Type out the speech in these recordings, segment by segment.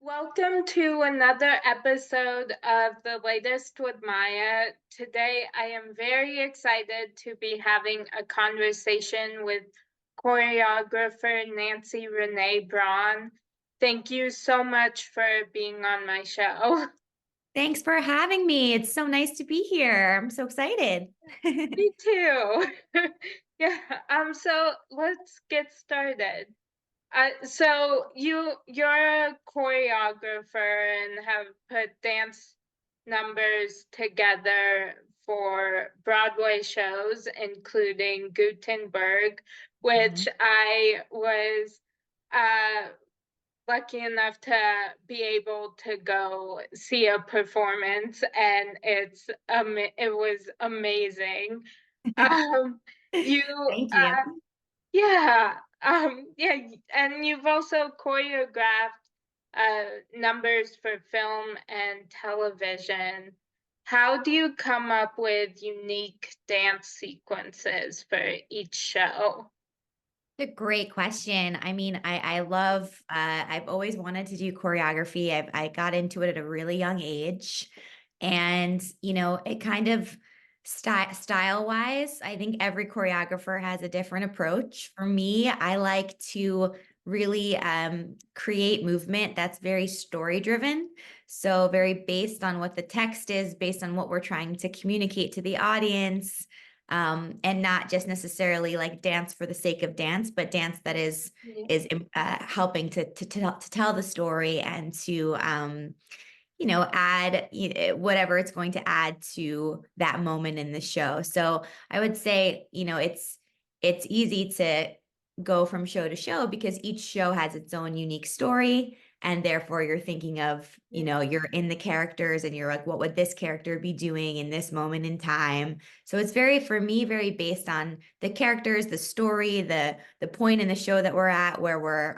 Welcome to another episode of The Latest with Maya. Today, I am very excited to be having a conversation with choreographer Nancy Renée Braun. Thank you so much for being on my show. Thanks for having me. It's so nice to be here. I'm so excited. Me too. Yeah, so let's get started. So you're a choreographer and have put dance numbers together for Broadway shows, including Gutenberg, which Mhm. I was uh, lucky enough to be able to go see a performance, and it was amazing. Um, you Thank you. yeah, and you've also choreographed numbers for film and television. How do you come up with unique dance sequences for each show? A great question. I mean, I love I've always wanted to do choreography. I got into it at a really young age. And, it kind of style wise, I think every choreographer has a different approach. For me, I like to really create movement that's very story driven. So, very based on what the text is, based on what we're trying to communicate to the audience, and not just necessarily like dance for the sake of dance, but dance that is Yeah, is helping to tell the story and to add whatever it's going to add to that moment in the show. So I would say, it's easy to go from show to show because each show has its own unique story. And therefore you're thinking of, yeah, you're in the characters and you're like, what would this character be doing in this moment in time? So it's very, for me, very based on the characters, the story, the point in the show that we're at, where we're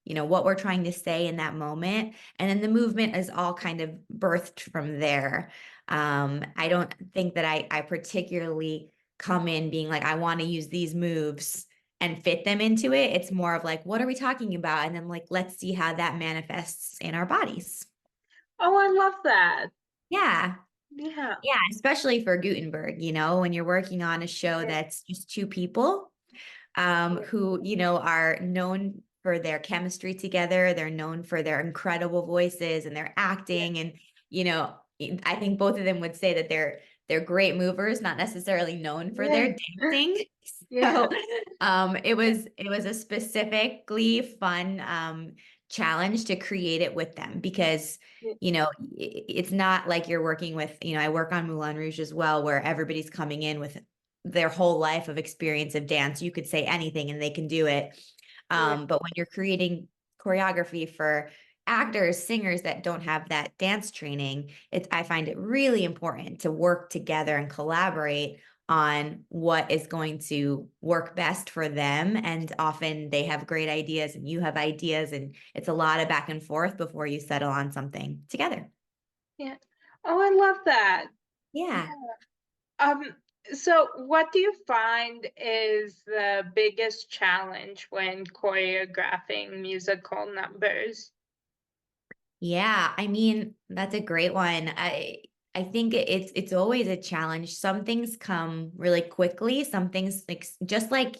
what we're trying to say in that moment. And then the movement is all kind of birthed from there. I don't think that I particularly come in being like, I want to use these moves and fit them into it. It's more of like, what are we talking about? And then like, let's see how that manifests in our bodies. oh, I love that. Yeah. Yeah, Yeah. Especially for Gutenberg, when you're working on a show yeah, that's just two people yeah, who, are known for their chemistry together. They're known for their incredible voices and their yeah, acting. And, you know, I think both of them would say that they're great movers, not necessarily known for yeah, their dancing. yeah, So it was a specifically fun challenge to create it with them because yeah, it's not like you're working with, I work on Moulin Rouge as well, where everybody's coming in with their whole life of experience of dance. You could say anything and they can do it. yeah, But when you're creating choreography for actors, singers that don't have that dance training, I find it really important to work together and collaborate on what is going to work best for them. And often they have great ideas and you have ideas, and it's a lot of back and forth before you settle on something together. yeah. Oh, I love that. Yeah. Um, so what do you find is the biggest challenge when choreographing musical numbers? Yeah, I mean, that's a great one. I think it's always a challenge. Some things come really quickly. Some things like just like,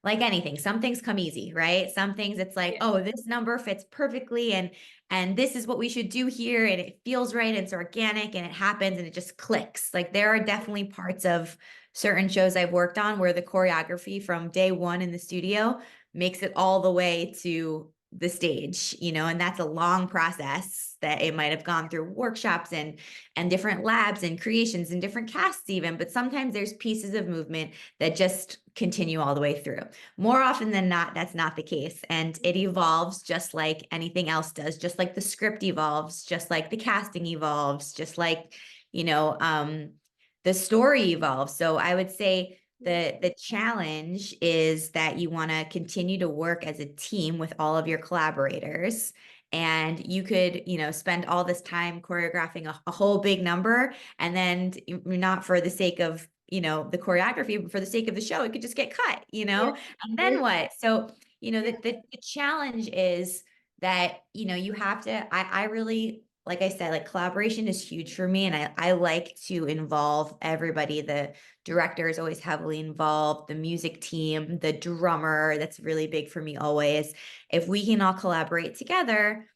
like anything, some things come easy, right? Some things it's like, Yeah, oh, this number fits perfectly and this is what we should do here and it feels right and it's organic and it happens and it just clicks. Like there are definitely parts of certain shows I've worked on where the choreography from day one in the studio makes it all the way to the stage, and that's a long process that it might have gone through workshops and different labs and creations and different casts even, but sometimes there's pieces of movement that just continue all the way through. More often than not, that's not the case, and it evolves just like anything else does, just like the script evolves, just like the casting evolves, just like, you know, um the story evolves. So I would say yeah, the challenge is that you want to continue to work as a team with all of your collaborators, and you could spend all this time choreographing a whole big number, and then not for the sake of the choreography, but for the sake of the show it could just get cut, yeah, and yeah, then what? So yeah, the challenge is that, you have to, I really, like I said, like collaboration is huge for me. And I like to involve everybody. The director is always heavily involved, the music team, the drummer, that's really big for me always. If we can all collaborate together,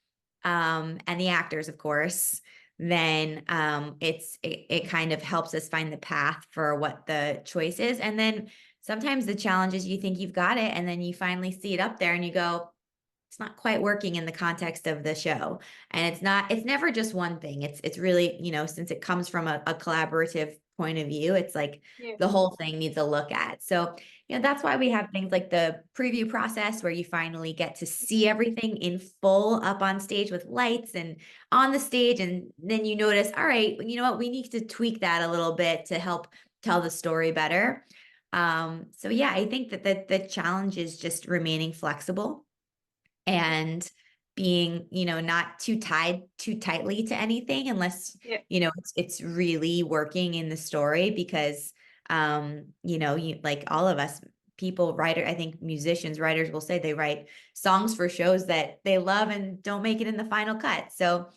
and the actors, of course, then it kind of helps us find the path for what the choice is. And then sometimes the challenge is you think you've got it, and then you finally see it up there and you go, it's not quite working in the context of the show. And it's never just one thing. It's really, since it comes from a collaborative point of view, it's like Yeah. the whole thing needs a look at. So, that's why we have things like the preview process where you finally get to see everything in full up on stage with lights and on the stage. And then you notice, all right, you know what, we need to tweak that a little bit to help tell the story better. So yeah, I think that the challenge is just remaining flexible and being, not too tied too tightly to anything unless, Yeah. it's really working in the story because, you like all of us people, I think musicians, writers will say they write songs for shows that they love and don't make it in the final cut. So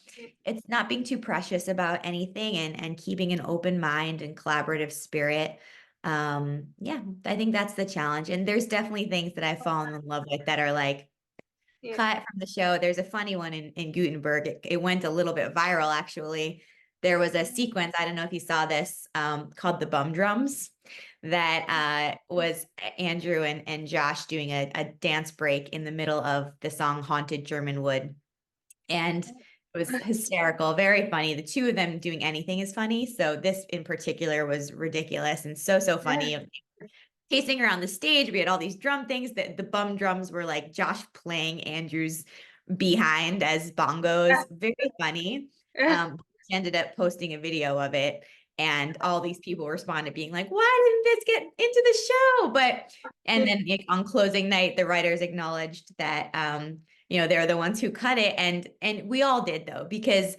it's not being too precious about anything and keeping an open mind and collaborative spirit. Yeah, I think that's the challenge. And there's definitely things that I've fallen in love with that are like, Yeah. cut from the show. There's a funny one in Gutenberg. It went a little bit viral, actually. There was a sequence, I don't know if you saw this, called the Bum Drums, that was Andrew and Josh doing a dance break in the middle of the song Haunted German Wood. And it was hysterical, very funny. The two of them doing anything is funny. So this in particular was ridiculous and so funny. Pacing around the stage, we had all these drum things that the bum drums were like Josh playing Andrew's behind as bongos. Very funny. She ended up posting a video of it, and all these people responded being like, why didn't this get into the show? And then like, on closing night, the writers acknowledged that they're the ones who cut it. And we all did though, because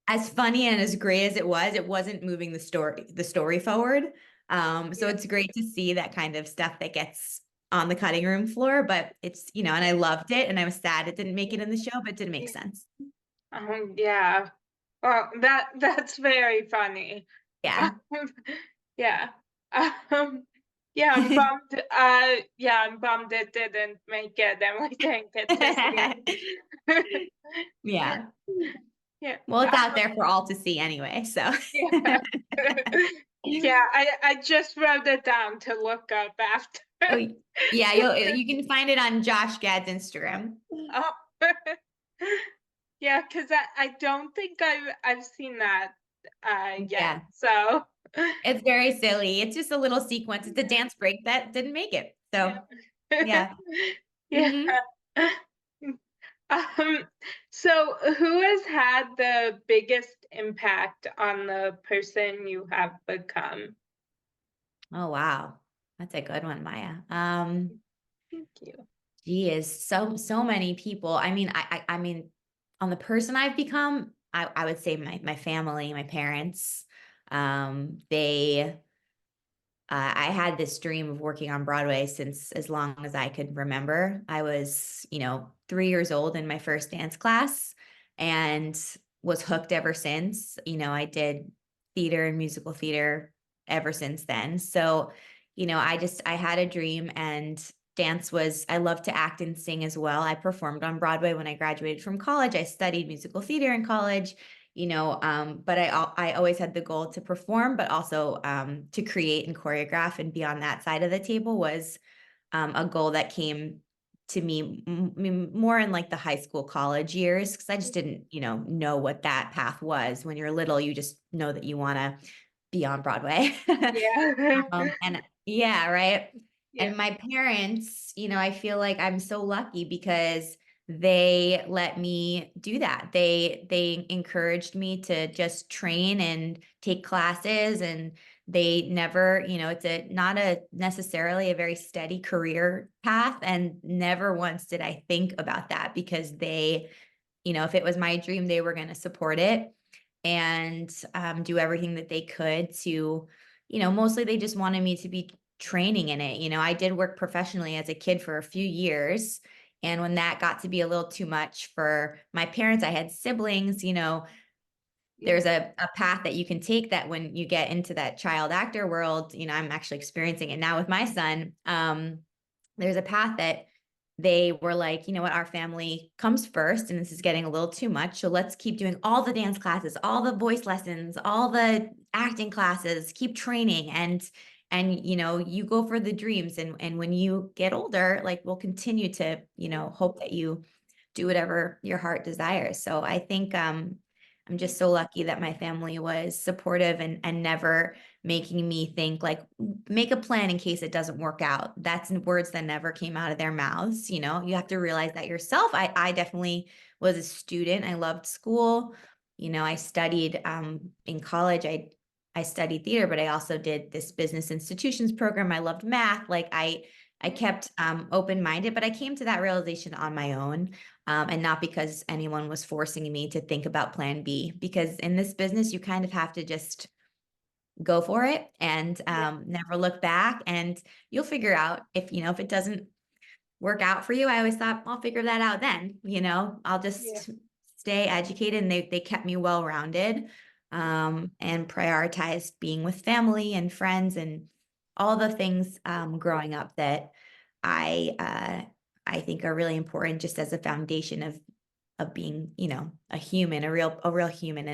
as funny and as great as it wasn't moving the story forward. So Yeah. it's great to see that kind of stuff that gets on the cutting room floor, but it's, and I loved it and I was sad it didn't make it in the show, but it did make Yeah. sense. Yeah. Well, that's very funny. Yeah. Yeah. Um, yeah, I'm bummed. Yeah, I'm bummed it didn't make it, and we didn't get to see it. Yeah. Yeah. Well, it's out there for all to see anyway, so. Yeah. Yeah, I just wrote it down to look up after. Oh, yeah, you can find it on Josh Gad's Instagram. Oh. Yeah, 'cause I don't think I've seen that, yet, Yeah, so it's very silly. It's just a little sequence. It's a dance break that didn't make it. yeah. So, yeah. Yeah. Mhm. Um, so who has had the biggest impact on the person you have become? Oh, wow. That's a good one, Maya. Thank you. Geez, so many people. I mean, I mean, on the person I've become, I would say my family, my parents. They I had this dream of working on Broadway since as long as I could remember. I was, 3 years old in my first dance class and was hooked ever since. I did theater and musical theater ever since then. So, I had a dream, and I love to act and sing as well. I performed on Broadway when I graduated from college. I studied musical theater in college, but I always had the goal to perform, but also to create and choreograph and be on that side of the table was a goal that came to me more in like the high school, college years, because I just didn't, know what that path was. When you're little, you just know that you want to be on Broadway. Yeah. And yeah, right. Yeah. And my parents, I feel like I'm so lucky because they let me do that. They encouraged me to just train and take classes, and they never, it's not a necessarily a very steady career path, and never once did I think about that because they, if it was my dream, they were going to support it and do everything that they could to, mostly they just wanted me to be training in it. I did work professionally as a kid for a few years, And when that got to be a little too much for my parents, I had siblings, there's a path that you can take that when you get into that child actor world, I'm actually experiencing it now with my son. There's a path that they were like, you know what, our family comes first and this is getting a little too much. So let's keep doing all the dance classes, all the voice lessons, all the acting classes, keep training and you go for the dreams. And when you get older, like we'll continue to, hope that you do whatever your heart desires. So I think I'm just so lucky that my family was supportive and never making me think like make a plan in case it doesn't work out. That's words that never came out of their mouths. You have to realize that yourself. I definitely was a student. I loved school. I studied in college. I studied theater, but I also did this business institutions program. I loved math. Like I kept open-minded, but I came to that realization on my own. And not because anyone was forcing me to think about plan B, because in this business, you kind of have to just go for it and never look back, and you'll figure out if it doesn't work out for you. I always thought I'll figure that out then, I'll Yeah. just stay educated, and they kept me well-rounded and prioritized being with family and friends and all the things growing up that I think are really important just as a foundation of being, a human, a real human.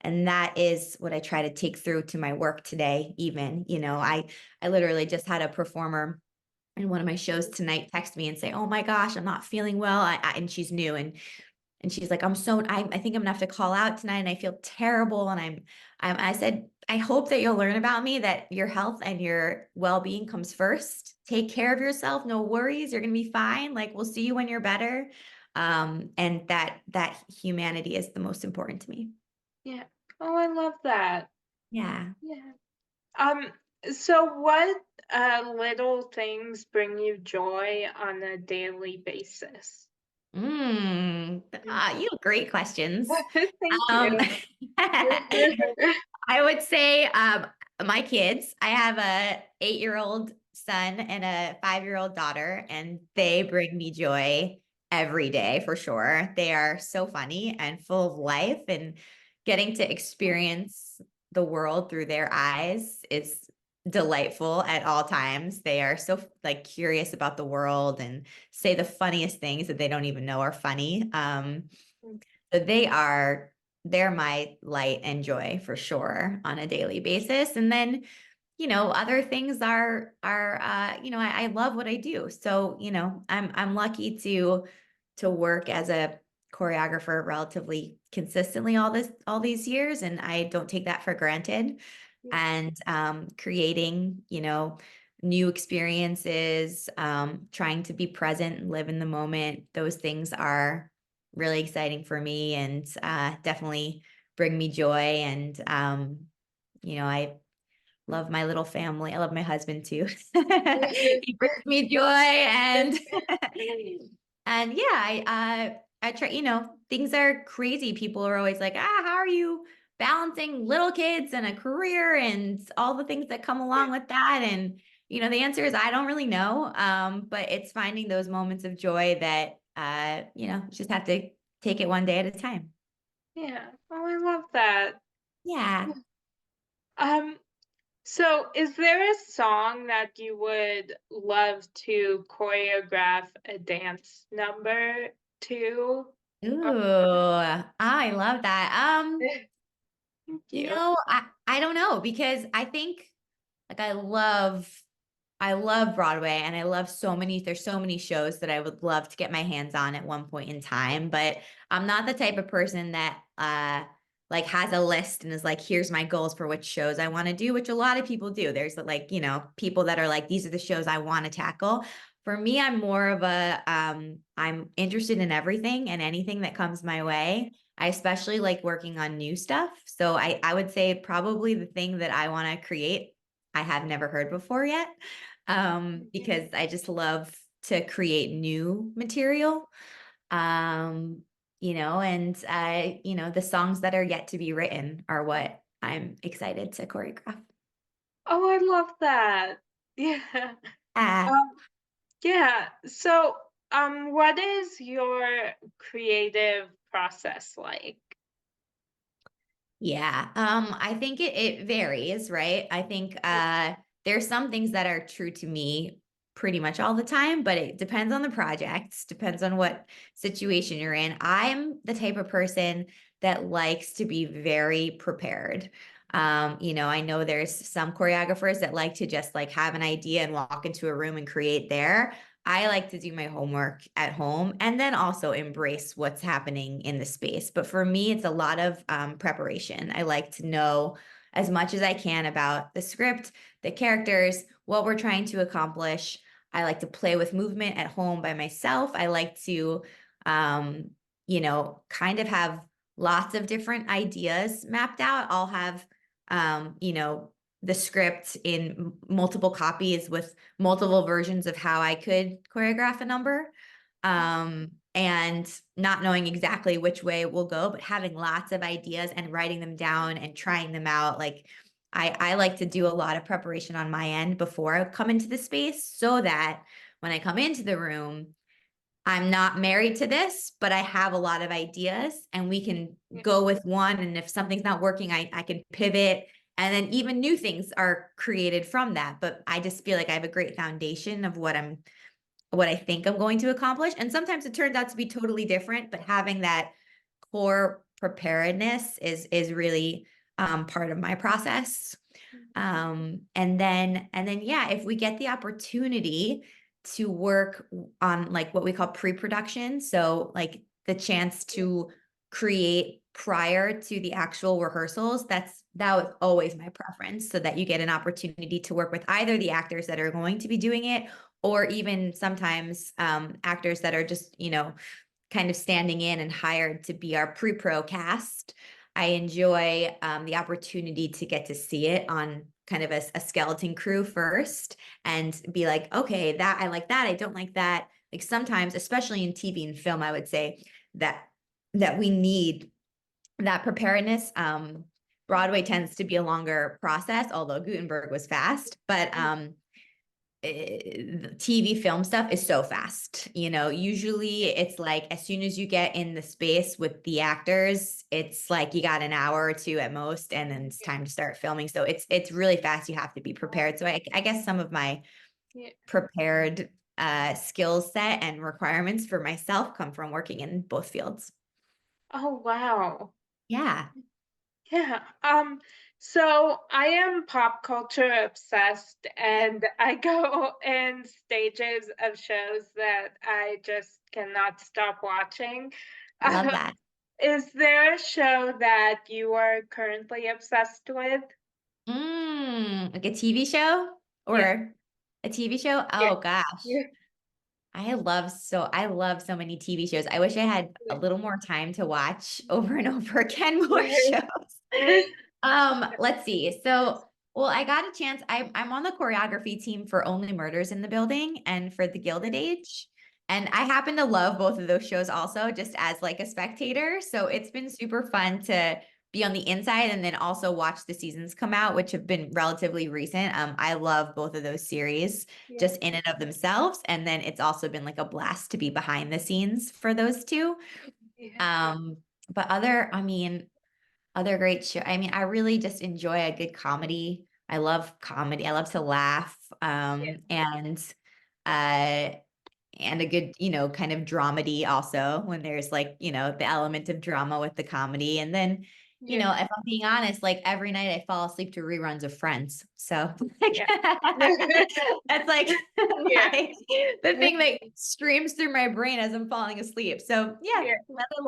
And that is what I try to take through to my work today, even, I literally just had a performer in one of my shows tonight text me and say, "Oh my gosh, I'm not feeling well." And she's new and she's like, I think I'm gonna have to call out tonight and I feel terrible. And I said, I hope that you'll learn about me, that your health and your well-being comes first. Take care of yourself. No worries. You're going to be fine. Like, we'll see you when you're better. And that humanity is the most important to me. Yeah. Oh, I love that. Yeah. Yeah. Um, so what little things bring you joy on a daily basis? You have great questions. Thank Um, you. I would say my kids. I have a 8-year-old son and a 5-year-old daughter, and they bring me joy every day for sure. They are so funny and full of life, and getting to experience the world through their eyes is delightful at all times. They are so like curious about the world and say the funniest things that they don't even know are funny. So they're my light and joy for sure on a daily basis. And then, other things are I love what I do. So, I'm lucky to work as a choreographer relatively consistently all these years, and I don't take that for granted. And creating, new experiences, trying to be present and live in the moment. Those things are really exciting for me and definitely bring me joy. And, I love my little family. I love my husband too. He brings me joy and and yeah, I try, things are crazy. People are always like, how are you balancing little kids and a career and all the things that come along with that? And the answer is I don't really know. But it's finding those moments of joy that just have to take it one day at a time. Yeah. Oh, I love that. Yeah. Um, so is there a song that you would love to choreograph a dance number to? Or Ooh, I love that. thank you. I don't know because I think like I love Broadway and I love there's so many shows that I would love to get my hands on at one point in time, but I'm not the type of person that like has a list and is like, here's my goals for which shows I want to do, which a lot of people do. There's like, people that are like, these are the shows I want to tackle. For me, I'm more of I'm interested in everything and anything that comes my way. I especially like working on new stuff. So I would say probably the thing that I want to create I have never heard before yet, because I just love to create new material, and the songs that are yet to be written are what I'm excited to choreograph. Oh, I love that. Yeah. Ah, Um, yeah. So, What is your creative process like? Yeah, I think it varies, right? I think there's some things that are true to me pretty much all the time, but it depends on the projects, depends on what situation you're in. I'm the type of person that likes to be very prepared. I know there's some choreographers that like to just like have an idea and walk into a room and create there. I like to do my homework at home and then also embrace what's happening in the space. But for me, it's a lot of preparation. I like to know as much as I can about the script, the characters, what we're trying to accomplish. I like to play with movement at home by myself. I like to, kind of have lots of different ideas mapped out. I'll have, the script in multiple copies with multiple versions of how I could choreograph a number. And not knowing exactly which way it will go, but having lots of ideas and writing them down and trying them out. Like I like to do a lot of preparation on my end before I come into the space so that when I come into the room, I'm not married to this, but I have a lot of ideas and we can Yeah. go with one. And if something's not working, I can pivot. And then even new things are created from that. But I just feel like I have a great foundation of what I think I'm going to accomplish. And sometimes it turns out to be totally different, but having that core preparedness is really part of my process. And then yeah, if we get the opportunity to work on like what we call pre-production, so like the chance to create prior to the actual rehearsals, that was always my preference, so that you get an opportunity to work with either the actors that are going to be doing it or even sometimes actors that are just kind of standing in and hired to be our pre-pro cast. I enjoy the opportunity to get to see it on kind of a skeleton crew first and be like, okay, that I like that, I don't like that. Like sometimes, especially in TV and film, I would say that we need that preparedness. Broadway tends to be a longer process, although Gutenberg was fast, but TV film stuff is so fast. Usually it's like as soon as you get in the space with the actors, it's like you got an hour or two at most, and then it's time to start filming. So it's really fast. You have to be prepared. So I guess some of my Yeah. prepared skill set and requirements for myself come from working in both fields. Oh, wow. Yeah. Yeah. So I am pop culture obsessed and I go in stages of shows that I just cannot stop watching. Love Uh, that. is there a show that you are currently obsessed with? Like a TV show Yeah. or a TV show? Yeah. Oh gosh. Yeah. I love so many TV shows. I wish I had a little more time to watch over and over again more Yeah. shows. Let's see. Well, I got a chance. I'm on the choreography team for Only Murders in the Building and for The Gilded Age. And I happen to love both of those shows also, just as like a spectator. So it's been super fun to be on the inside and then also watch the seasons come out, which have been relatively recent. I love both of those series Yeah. just in and of themselves. And then it's also been like a blast to be behind the scenes for those two. Yeah. Um, but other great show. I mean, I really just enjoy a good comedy. I love comedy. I love to laugh. Yeah. Uh and a good, kind of dramedy also when there's like, the element of drama with the comedy. And then, Yeah. if I'm being honest, like every night I fall asleep to reruns of Friends. So like, Yeah. that's like Yeah. the thing that streams through my brain as I'm falling asleep. So yeah, Yeah. I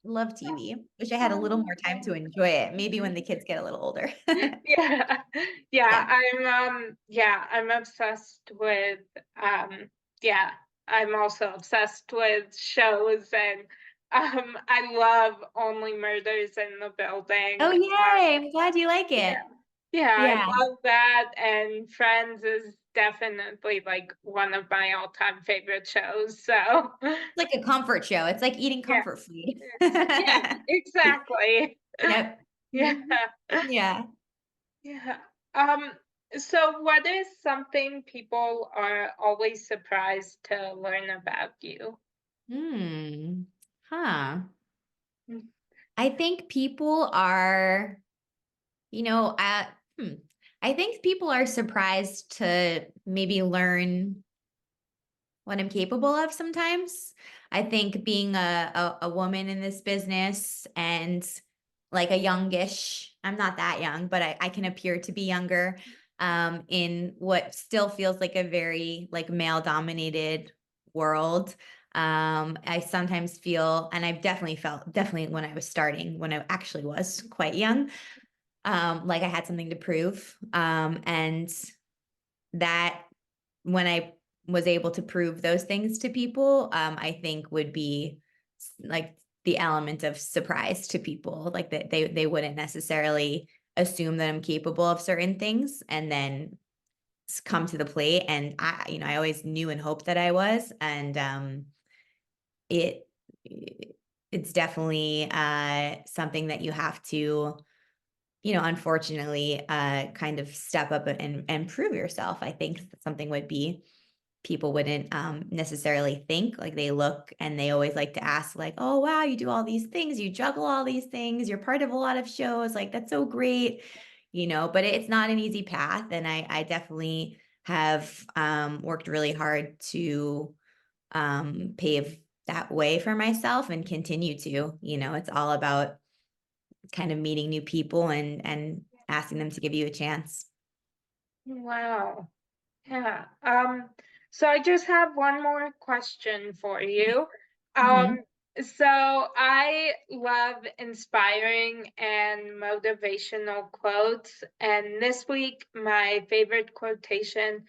love TV. Wish I had a little more time to enjoy it. Maybe when the kids get a little older. Yeah. Yeah, Yeah. I'm obsessed with yeah, I'm also obsessed with shows and I love Only Murders in the Oh, Building. yay. I'm glad you like Yeah. it. Yeah, I Yeah. love that and Friends is definitely like one of my all-time favorite shows. So, Like a comfort show. It's like eating yeah. comfort food. Yeah, exactly. Yep. Yeah. Mhm. Yeah. Yeah. Um So what is something people are always surprised to learn about you? Hmm. Huh. Mm. I think people are, you know, I think people are surprised to maybe learn what I'm capable of sometimes. I think being a woman in this business and like a youngish, I'm not that young, but I can appear to be younger in what still feels like a very like male dominated world. I sometimes feel, and I've definitely felt, definitely when I was starting, when I actually was quite young, like I had something to prove. And that when I was able to prove those things to people, I think would be like the element of surprise to people, like that they wouldn't necessarily assume that I'm capable of certain things, and then come to the plate. And I always knew and hoped that I was, and it it's definitely something that you have to, unfortunately, kind of step up and prove yourself. I think that something would be people wouldn't necessarily think. Like they look and they always like to ask, like, oh, wow, you do all these things, you juggle all these things, you're part of a lot of shows. Like, that's so great, but it's not an easy path. And I definitely have worked really hard to pave that way for myself and continue to. It's all about kind of meeting new people and asking them to give you a chance. Wow. Yeah. So I just have one more question for you. Mhm. Um, so I love inspiring and motivational quotes, and this week my favorite quotation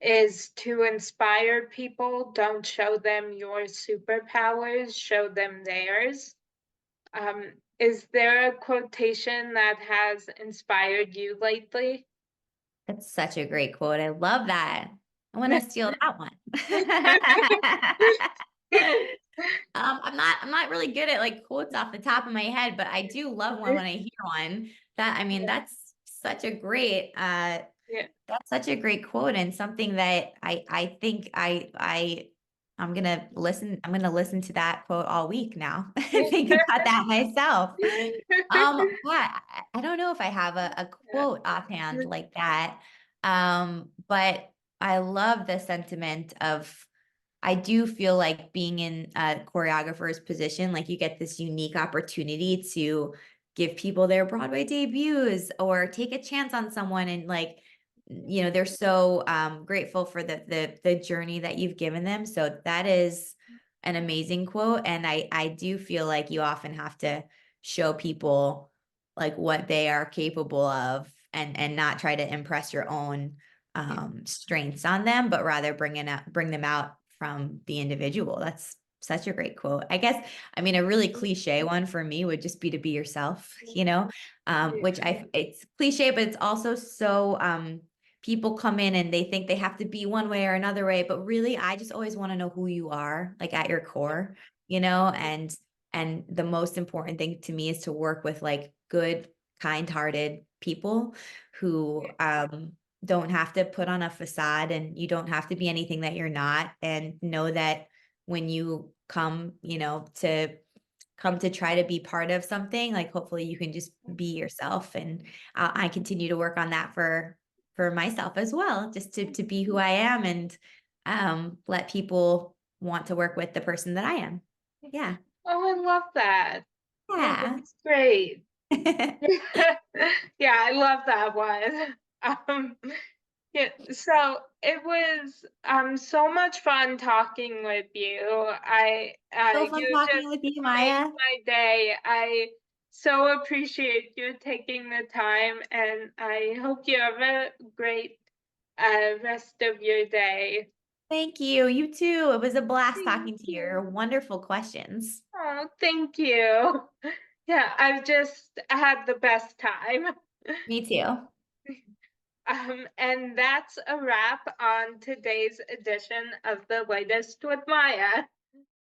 is to inspire people, don't show them your superpowers, show them theirs. Is there a quotation that has inspired you lately? That's such a great quote. I love that. I want to steal that one. I'm not really good at like quotes off the top of my head, but I do love one when I hear one. That I mean, Yeah, yeah. that's such a great quote and something that I think I'm gonna listen to that quote all week now and think about that myself. Yeah, I don't know if I have a quote offhand like that. But I love the sentiment of I do feel like being in a choreographer's position, like you get this unique opportunity to give people their Broadway debuts or take a chance on someone and like, they're so grateful for the journey that you've given them. So that is an amazing quote. And I do feel like you often have to show people like what they are capable of and not try to impress your own strengths on them, but rather bring them out from the individual. That's such a great quote. I guess, I mean, a really cliche one for me would just be to be yourself, which it's cliche, but it's also so, people come in and they think they have to be one way or another way, but really, I just always want to know who you are, like at your core, and the most important thing to me is to work with like good, kind-hearted people who don't have to put on a facade and you don't have to be anything that you're not, and know that when you come to try to be part of something, like hopefully you can just be yourself. And I continue to work on that for myself as well, just to be who I am and let people want to work with the person that I am. Yeah. Oh, I love that. Yeah, Yeah. that's great. Yeah, I love that one. Um, yeah, so it was so much fun talking with you. So fun You talking just with you, made Maya. my day. I so appreciate you taking the time, and I hope you have a great rest of your day. Thank you. You too. It was a blast Thank talking to you. you. Your wonderful questions. Oh, thank you. Yeah, I've just had the best time. Me too. And that's a wrap on today's edition of The Latest with Maya.